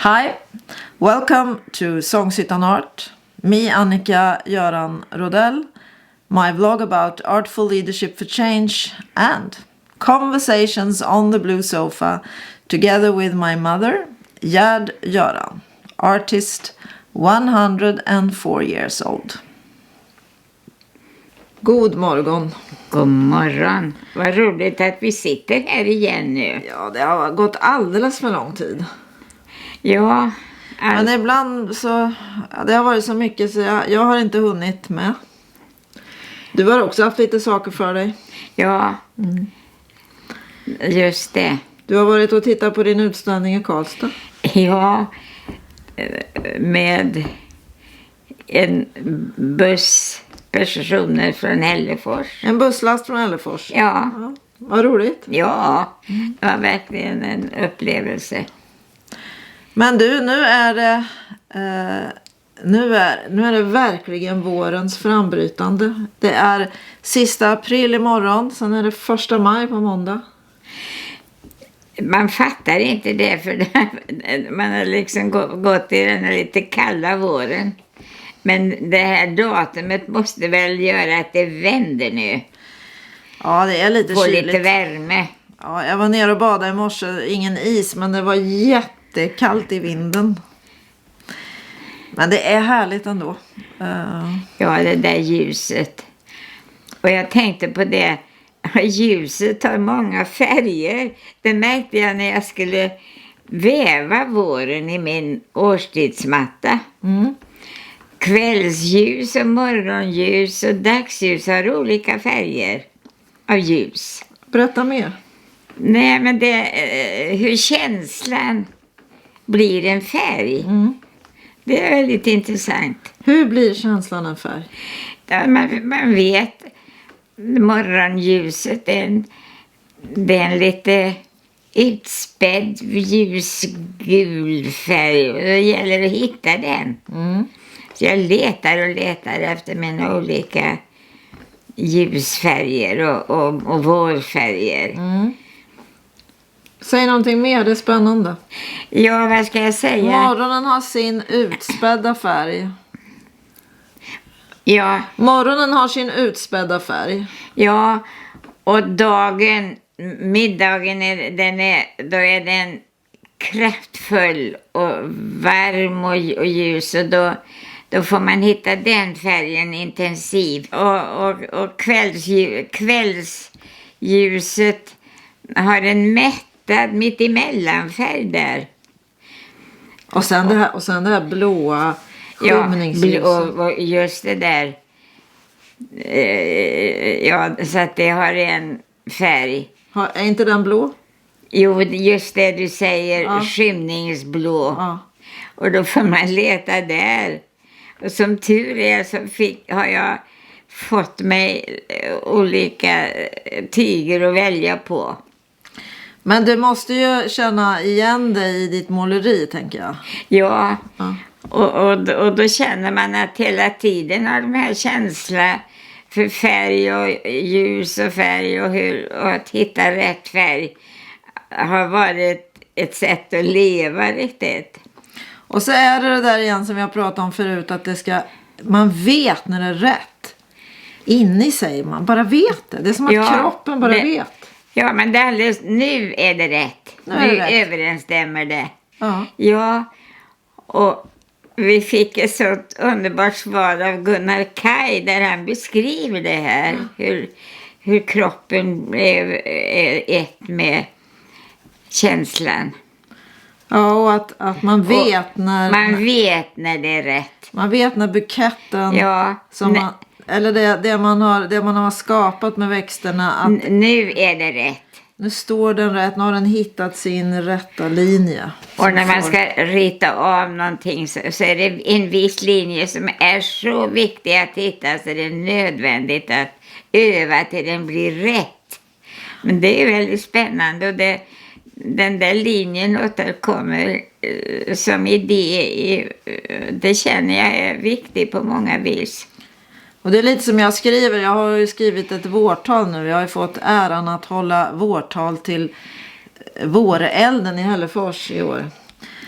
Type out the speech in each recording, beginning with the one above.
Hi, welcome to Sångshyttan Art. Me, Annika Göran Rodell. My vlog about artful leadership for change and conversations on the blue sofa together with my mother, Gerd Göran, artist 104 years old. God morgon. God morgon. Vad roligt att vi sitter här igen nu. Ja, det har gått alldeles för lång tid. Ja. Men ibland så, det har varit så mycket så jag har inte hunnit med. Du har också haft lite saker för dig. Ja, just det. Du har varit och tittat på din utställning i Karlstad. Ja, med en buss personer från Hällefors. En busslast från Hällefors. Ja. Vad roligt. Ja, det var verkligen en upplevelse. Men du, nu är det verkligen vårens frambrytande. Det är sista april imorgon, sen är det 1 maj på måndag. Man fattar inte det för man har liksom gått i den här lite kalla våren. Men det här datumet måste väl göra att det vänder nu. Ja, det är lite kyligt. Få lite värme. Ja, jag var nere och badade i morse, ingen is, men det var jättekallt i vinden. Men det är härligt ändå. Ja, det där ljuset. Och jag tänkte på det. Ljuset har många färger. Det märkte jag när jag skulle väva våren i min årstidsmatta. Kvällsljus och morgonljus och dagsljus har olika färger av ljus. Berätta mer. Nej, men det hur känslan blir en färg. Det är väldigt intressant. Hur blir känslan en färg? Ja, man vet morgonljuset det är en lite utspädd ljusgul färg. Och det gäller att hitta den. Så jag letar och letar efter mina olika ljusfärger och vårfärger. Säg någonting mer, det är spännande. Ja, vad ska jag säga? Morgonen har sin utspädda färg. Ja. Morgonen har sin utspädda färg. Ja, och middagen då är den kraftfull och varm och ljus, och då får man hitta den färgen intensiv. Och kvällsljuset har en mättad mittemellanfärg där. Och sen det här blåa skymningsljuset. Och just det där. Ja, så att det har en färg. Är inte den blå? Jo, just det du säger, skymningsblå. Ja. Och då får man leta där. Och som tur är så har jag fått mig olika tyger att välja på. Men du måste ju känna igen dig i ditt måleri, tänker jag. Ja. Och då känner man att hela tiden har de här känsla för färg och ljus och färg och att hitta rätt färg har varit ett sätt att leva riktigt. Och så är det där igen som jag pratade om förut, att man vet när det är rätt. Inne i sig, man bara vet det. Det är som att kroppen bara vet. Ja, men det är alldeles, nu är det rätt. Nu överensstämmer det. Ja, och vi fick ett sånt underbart svar av Gunnar Kaj där han beskriver det här. Hur kroppen blev ett med känslan. Ja, och att man vet när... Man vet när det är rätt. Man vet när buketten... Ja. Eller det man har skapat med växterna. Att nu är det rätt. Nu står den rätt. Nu har den hittat sin rätta linje. Och när man ska rita av någonting så är det en viss linje som är så viktig att hitta, så det är nödvändigt att öva till den blir rätt. Men det är väldigt spännande, och den där linjen återkommer som idé. Det känner jag är viktig på många vis. Och det är lite som jag skriver. Jag har ju skrivit ett vårtal nu. Jag har ju fått äran att hålla vårtal till vårelden i Hällefors i år.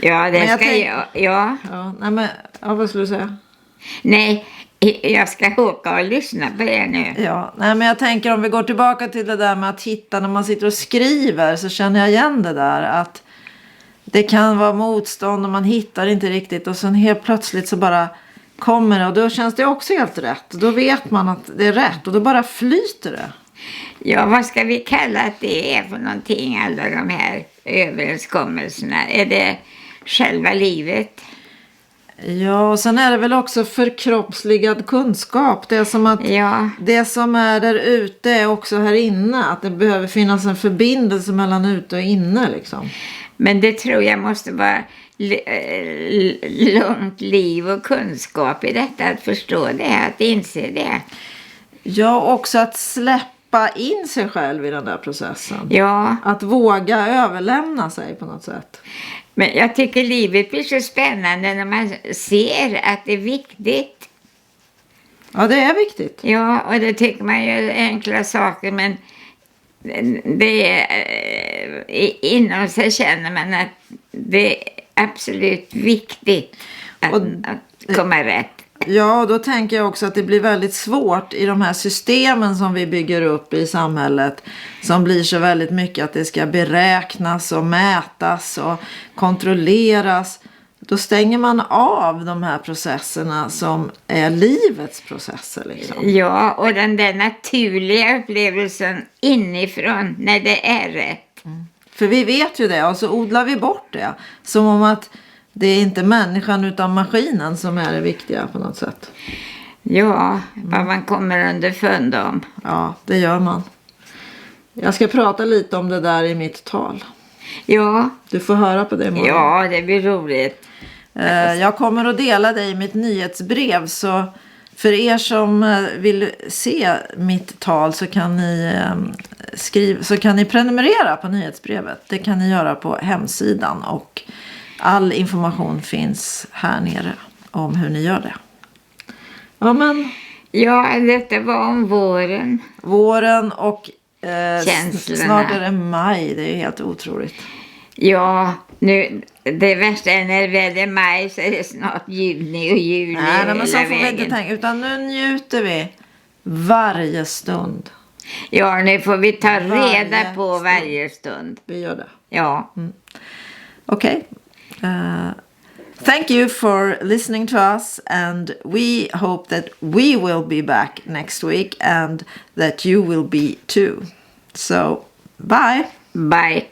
Ja, det Men jag ska tänk- jag. Ja. Ja, nej men, ja, vad skulle du säga? Nej, jag ska åka och lyssna på det nu. Ja, nej men jag tänker om vi går tillbaka till det där med att hitta när man sitter och skriver, så känner jag igen det där att det kan vara motstånd och man hittar inte riktigt och sen helt plötsligt så bara kommer det och då känns det också helt rätt. Då vet man att det är rätt och då bara flyter det. Ja, vad ska vi kalla att det är för någonting, alla de här överenskommelserna? Är det själva livet? Ja, och sen är det väl också förkroppsligad kunskap. Det är som att Ja, det som är där ute är också här inne. Att det behöver finnas en förbindelse mellan ute och inne liksom. men det tror jag måste vara långt liv och kunskap i detta, att förstå det, att inse det. Ja, också att släppa in sig själv i den där processen. Ja, Att våga överlämna sig på något sätt. men jag tycker livet blir så spännande när man ser att det är viktigt. Ja, det är viktigt. Ja, och det tycker man ju är enkla saker, men det är, inom sig känner man att det är absolut viktigt att, Och- att komma rätt. Ja, och då tänker jag också att det blir väldigt svårt i de här systemen som vi bygger upp i samhället. Som blir så väldigt mycket att det ska beräknas och mätas och kontrolleras. Då stänger man av de här processerna som är livets processer liksom. Ja, och den där naturliga upplevelsen inifrån när det är rätt. För vi vet ju det och så odlar vi bort det. Som om att det är inte människan utan maskinen som är det viktiga på något sätt. Ja, vad man kommer underfund om. Ja, det gör man. Jag ska prata lite om det där i mitt tal. Ja, Du får höra på det imorgon. ja, det blir roligt. Jag kommer att dela det i mitt nyhetsbrev. Så för er som vill se mitt tal så kan ni prenumerera på nyhetsbrevet. Det kan ni göra på hemsidan. Och all information finns här nere om hur ni gör det. Ja, men Ja, detta var om våren. våren och Känslorna. snart är det maj. Det är helt otroligt. Ja, nu, det värsta är när det är maj så är det snart juni och juli Nej, men så hela får vi inte vägen. tänka. Utan nu njuter vi varje stund. Ja, nu får vi ta reda Varje på stund. varje stund. Vi gör det. Ja, Okay. Thank you for listening to us, and we hope that we will be back next week and that you will be too. So, bye. bye.